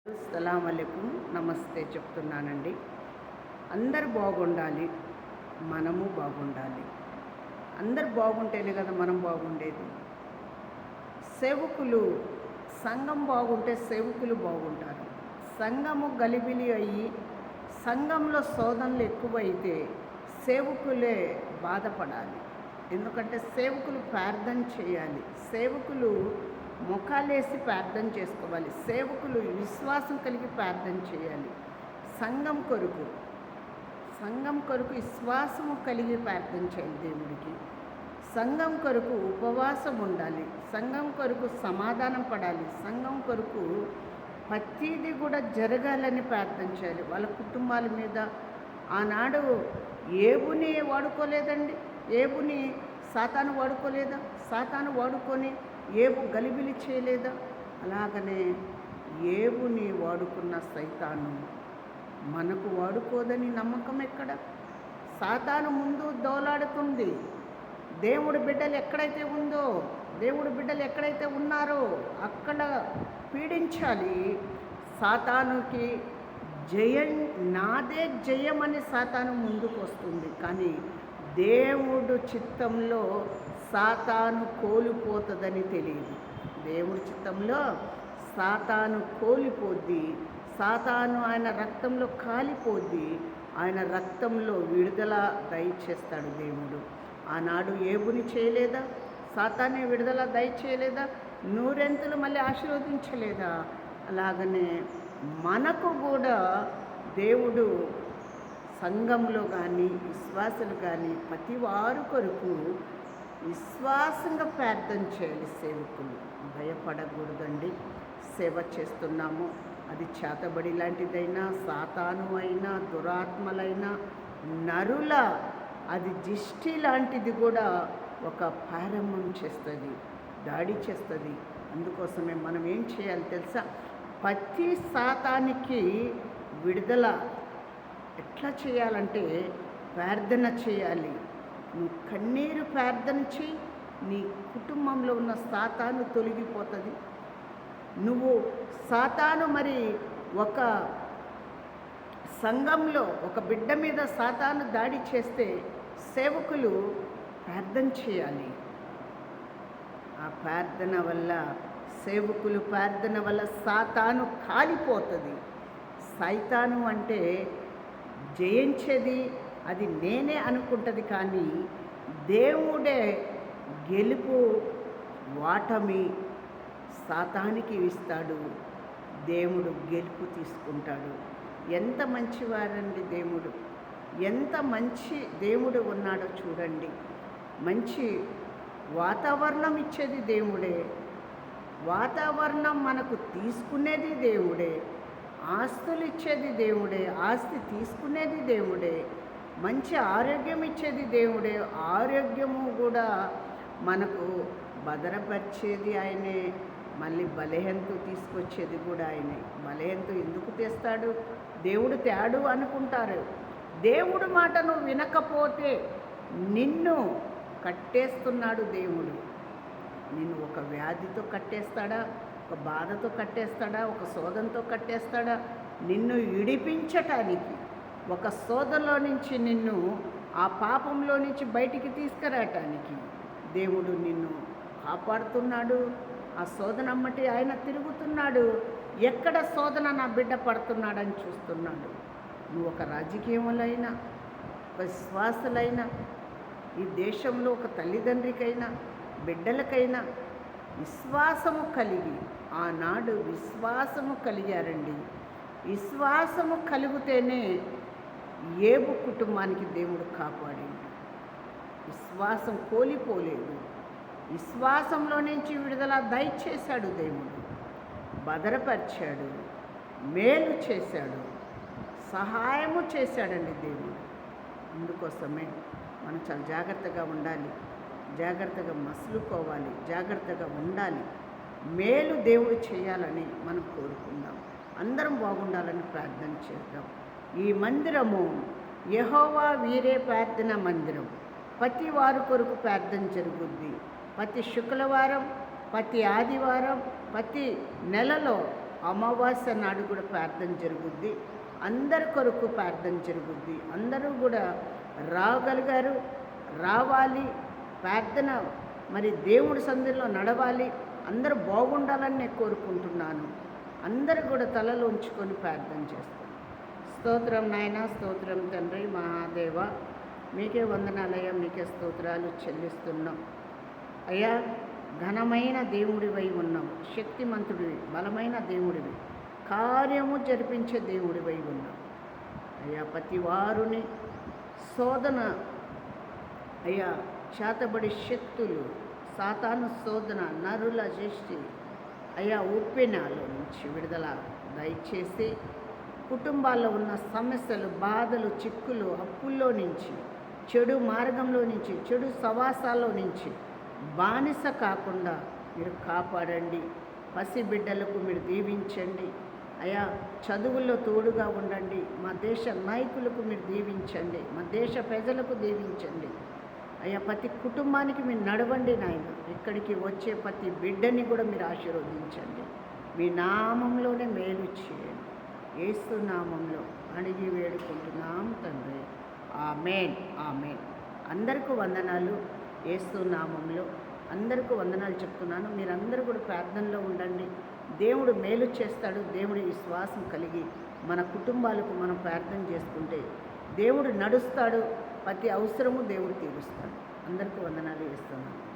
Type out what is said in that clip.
అస్సలామలైకుం, నమస్తే చెప్తున్నానండి. అందరు బాగుండాలి, మనము బాగుండాలి. అందరు బాగుంటేనే కదా మనం బాగుండేది. సేవకులు, సంఘం బాగుంటే సేవకులు బాగుంటారు. సంఘము గలిబిలి అయ్యి సంఘంలో శోధనలు ఎక్కువైతే సేవకులే బాధపడాలి. ఎందుకంటే సేవకులు ప్రార్థన చేయాలి, సేవకులు ముఖాలేసి ప్రార్థన చేసుకోవాలి, సేవకులు విశ్వాసం కలిగి ప్రార్థన చేయాలి. సంఘం కొరకు విశ్వాసము కలిగి ప్రార్థన చేయాలి దేవుడికి. సంఘం కొరకు ఉపవాసం ఉండాలి, సంఘం కొరకు సమాధానం పడాలి, సంఘం కొరకు ప్రతిదీ కూడా జరగాలని ప్రార్థన చేయాలి. వాళ్ళ కుటుంబాల మీద ఆనాడు ఏబుని వాడుకోలేదండి. ఏబుని సాతాను వాడుకోలేదా? సాతాను వాడుకొని ఏబు గలిబిలి చేయలేదా? అలాగనే ఏబుని వాడుకున్న సైతాను మనకు వాడుకోదని నమ్మకం ఎక్కడ? సాతాను ముందు దోలాడుతుంది. దేవుడి బిడ్డలు ఎక్కడైతే ఉన్నారో అక్కడ పీడించాలి. సాతానుకి నాదే జయం అని సాతాను ముందుకు వస్తుంది. కానీ దేవుడు చిత్తంలో సాతాను కోల్పోతుందని తెలియదు. దేవుడి చిత్తంలో సాతాను కోల్పోద్ది. సాతాను ఆయన రక్తంలో కాలిపోద్ది. ఆయన రక్తంలో విడుదల దయచేస్తాడు దేవుడు. ఆనాడు ఏబుని చేయలేదా? సాతానే విడుదల దయచేయలేదా? నూరెంతలు మళ్ళీ ఆశీర్వదించలేదా? అలాగనే మనకు కూడా దేవుడు సంఘంలో కానీ విశ్వాసులు కానీ ప్రతి వారు కొరకు విశ్వాసంగా ప్రార్థన చేయాలి. సేవకులు భయపడకూడదండి. సేవ చేస్తున్నాము, అది చేతబడి లాంటిదైనా, సాతాను అయినా, దురాత్మలైనా, నరుల అది దిష్టి లాంటిది కూడా ఒక ప్రారంభం చేస్తుంది, దాడి చేస్తుంది. అందుకోసమే మనం ఏం చేయాలి తెలుసా? ప్రతి సాతానికి విడుదల ఎట్లా చేయాలంటే ప్రార్థన చేయాలి. నువ్వు కన్నీరు ప్రార్థన చేయి, నీ కుటుంబంలో ఉన్న సాతాను తొలగిపోతుంది. నువ్వు సాతాను మరి ఒక సంఘంలో ఒక బిడ్డ మీద సాతాను దాడి చేస్తే సేవకులు ప్రార్థన చేయాలి. ఆ ప్రార్థన వల్ల, సేవకులు ప్రార్థన వల్ల సాతాను కాలిపోతుంది. సైతాను అంటే జయించేది అది నేనే అనుకుంటుంది, కానీ దేవుడే గెలుపు వాటమి సాతానికి ఇస్తాడు. దేవుడు గెలుపు తీసుకుంటాడు. ఎంత మంచివారండి దేవుడు! ఎంత మంచి దేవుడు ఉన్నాడో చూడండి. మంచి వాతావరణం ఇచ్చేది దేవుడే, వాతావరణం మనకు తీసుకునేది దేవుడే, ఆస్తులు ఇచ్చేది దేవుడే, ఆస్తి తీసుకునేది దేవుడే, మంచి ఆరోగ్యం ఇచ్చేది దేవుడే, ఆరోగ్యము కూడా మనకు భద్రపరిచేది ఆయనే, మళ్ళీ బలహీనత తీసుకొచ్చేది కూడా ఆయనే. బలహీనత ఎందుకు తెస్తాడు? దేవుడు తేడు అనుకుంటారు. దేవుడు మాట నువ్వు వినకపోతే నిన్ను కట్టేస్తున్నాడు దేవుడు. నిన్ను ఒక వ్యాధితో కట్టేస్తాడా? ఒక బాధతో కట్టేస్తాడా? ఒక శోధనతో కట్టేస్తాడా? నిన్ను విడిపించటానికి, ఒక శోధనలో నుంచి నిన్ను ఆ పాపంలో నుంచి బయటికి తీసుకురావటానికి దేవుడు నిన్ను కాపాడుతున్నాడు. ఆ శోధన అమ్మటి ఆయన తిరుగుతున్నాడు. ఎక్కడ శోధన నా బిడ్డ పడుతున్నాడని చూస్తున్నాడు. నువ్వు ఒక రాజకీయంలో అయినా, ఒక విశ్వాసులైనా, ఈ దేశంలో ఒక తల్లిదండ్రికైనా, బిడ్డలకైనా విశ్వాసము కలిగి, ఆనాడు విశ్వాసము కలిగారండి. విశ్వాసము కలిగితేనే ఏబు కుటుంబానికి దేవుడు కాపాడిండు. విశ్వాసం కోల్పోలేదు. విశ్వాసంలో నుంచి విడుదల దయచేశాడు దేవుడు. భద్రపరిచాడు, మేలు చేశాడు, సహాయము చేశాడండి దేవుడు. అందుకోసమే మనం చాలా జాగ్రత్తగా ఉండాలి, జాగ్రత్తగా మసులుకోవాలి, జాగ్రత్తగా ఉండాలి. మేలు దేవుడు చేయాలని మనం కోరుకుందాం. అందరం బాగుండాలని ప్రార్థన చేద్దాం. ఈ మందిరము యెహోవా వీరే ప్రార్థన మందిరం. ప్రతి వారి కొరకు ప్రార్థన జరుగుద్ది. ప్రతి శుక్రవారం, ప్రతి ఆదివారం, ప్రతి నెలలో అమావాస్య నాడు కూడా ప్రార్థన జరుగుద్ది. అందరి కొరకు ప్రార్థన జరుగుద్ది. అందరూ కూడా రాగలిగారు, రావాలి, ప్రార్థన మరి దేవుడి సన్నిధిలో నడవాలి, అందరూ బాగుండాలని నేను కోరుకుంటున్నాను. అందరూ కూడా తలలో ఉంచుకొని ప్రార్థన చేస్తాను. స్తోత్రం నాయన, స్తోత్రం తండ్రి, మహాదేవ, మీకే వందనాలయ్యా, మీకే స్తోత్రాలు చెల్లిస్తున్నాం అయ్యా. ఘనమైన దేవుడివై ఉన్నావు, శక్తిమంతుడివి, బలమైన దేవుడివి, కార్యము జరిపించే దేవుడివై ఉన్నావు అయ్యా. ప్రతి వారుని శోధన అయ్యా, చేతబడి శక్తులు, సాతాను శోధన, నరుల సృష్టి అయ్యా, ఉప్పెనాలో నుంచి విడుదల దయచేసి, కుటుంబాల్లో ఉన్న సమస్యలు, బాధలు, చిక్కులు, అప్పుల్లో నుంచి, చెడు మార్గంలో నుంచి, చెడు సవాసాల్లో నుంచి బానిస కాకుండా మీరు కాపాడండి. పసిబిడ్డలకు మీరు దీవించండి అయ్యా. చదువుల్లో తోడుగా ఉండండి. మా దేశ నాయకులకు మీరు దీవించండి. మా దేశ ప్రజలకు దీవించండి అయ్యా. ప్రతి కుటుంబానికి మీరు నడవండి నాయన. ఇక్కడికి వచ్చే ప్రతి బిడ్డని కూడా మీరు ఆశీర్వదించండి. మీ నామంలోనే మేలు చేయండి. యేసు నామంలో అడిగి వేడుకుంటున్నాం తండ్రి. ఆమేన్, ఆమేన్. అందరికీ వందనాలు. యేసు నామంలో అందరికీ వందనాలు చెప్తున్నాను. మీరందరూ కూడా ప్రార్థనలో ఉండండి. దేవుడు మేలు చేస్తాడు. దేవుడి విశ్వాసం కలిగి మన కుటుంబాలకు మనం ప్రార్థన చేసుకుంటే దేవుడు నడుస్తాడు. ప్రతి అవసరము దేవుడు తీరుస్తాడు. అందరికీ వందనాలు చేస్తున్నాను.